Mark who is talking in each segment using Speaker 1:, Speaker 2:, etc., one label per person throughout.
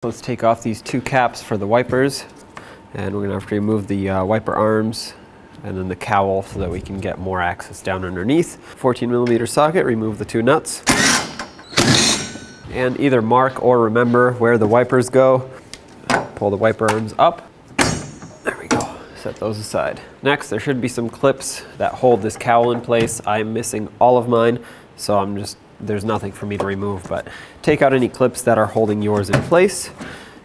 Speaker 1: let's take off these two caps for the wipers, and we're gonna have to remove the wiper arms and then the cowl so that we can get more access down underneath. 14mm socket, remove the two nuts. And either mark or remember where the wipers go. Pull the wiper arms up. There we go, set those aside. Next, there should be some clips that hold this cowl in place. I'm missing all of mine, so there's nothing for me to remove, but take out any clips that are holding yours in place.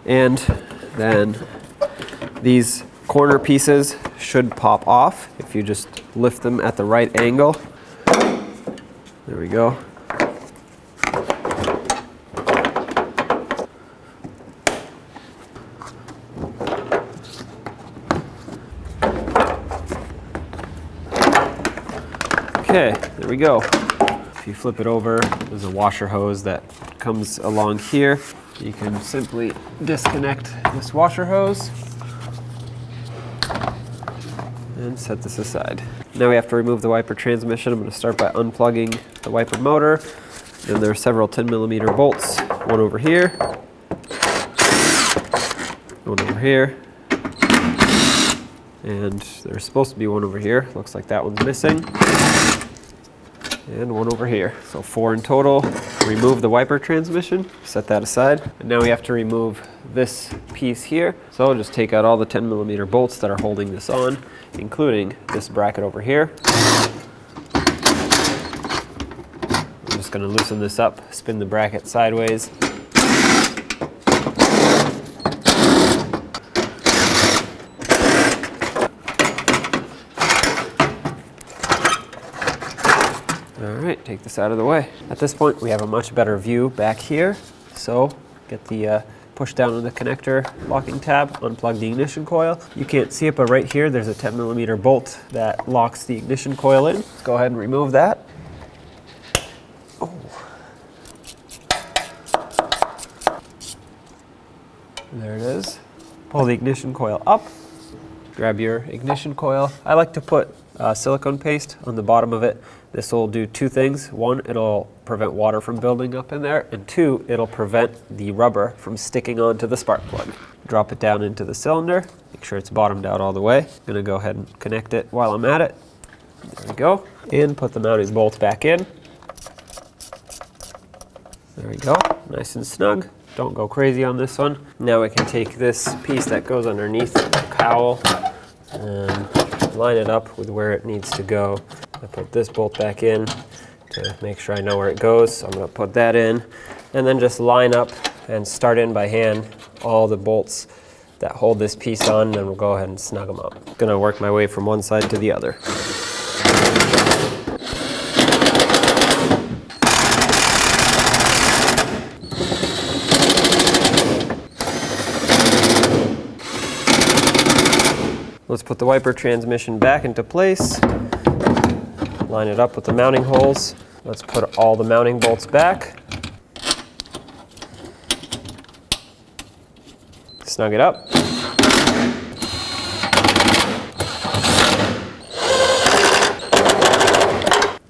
Speaker 1: And then these corner pieces should pop off if you just lift them at the right angle. There we go. Okay, there we go. If you flip it over, there's a washer hose that comes along here. You can simply disconnect this washer hose and set this aside. Now we have to remove the wiper transmission. I'm going to start by unplugging the wiper motor. Then there are several 10mm bolts, one over here, one over here, and there's supposed to be one over here. Looks like that one's missing. And one over here. So 4 in total. Remove the wiper transmission, set that aside. And now we have to remove this piece here. So I'll just take out all the 10mm bolts that are holding this on, including this bracket over here. I'm just going to loosen this up, spin the bracket sideways. Alright, take this out of the way. At this point, we have a much better view back here. So, get the push down on the connector locking tab, unplug the ignition coil. You can't see it, but right here, there's a 10mm bolt that locks the ignition coil in. Let's go ahead and remove that. Oh. There it is. Pull the ignition coil up. Grab your ignition coil. I like to put silicone paste on the bottom of it. This will do two things. One, it'll prevent water from building up in there, and two, it'll prevent the rubber from sticking onto the spark plug. Drop it down into the cylinder. Make sure it's bottomed out all the way. I'm gonna go ahead and connect it while I'm at it. There we go. And put the mounting bolt back in. There we go, nice and snug. Don't go crazy on this one. Now we can take this piece that goes underneath the cowl and line it up with where it needs to go. I put this bolt back in to make sure I know where it goes. So I'm going to put that in and then just line up and start in by hand all the bolts that hold this piece on, and we'll go ahead and snug them up. I'm going to work my way from one side to the other. Let's put the wiper transmission back into place. Line it up with the mounting holes. Let's put all the mounting bolts back. Snug it up.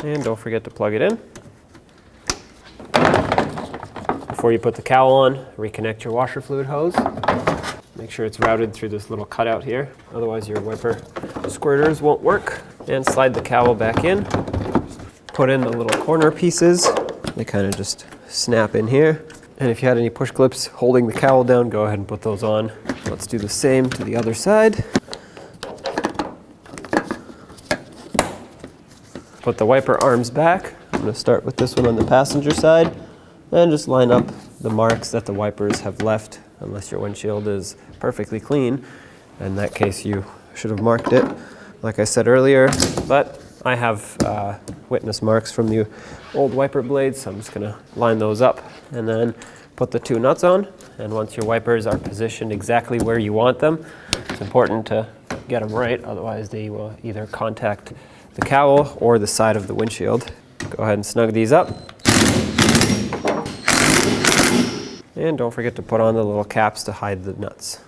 Speaker 1: And don't forget to plug it in. Before you put the cowl on, reconnect your washer fluid hose. Make sure it's routed through this little cutout here, otherwise your wiper squirters won't work. And slide the cowl back in. Put in the little corner pieces. They kind of just snap in here. And if you had any push clips holding the cowl down, go ahead and put those on. Let's do the same to the other side. Put the wiper arms back. I'm going to start with this one on the passenger side and just line up the marks that the wipers have left, unless your windshield is perfectly clean. In that case, you should have marked it, like I said earlier, but I have witness marks from the old wiper blades, so I'm just going to line those up and then put the two nuts on. And once your wipers are positioned exactly where you want them, it's important to get them right, otherwise they will either contact the cowl or the side of the windshield. Go ahead and snug these up. And don't forget to put on the little caps to hide the nuts.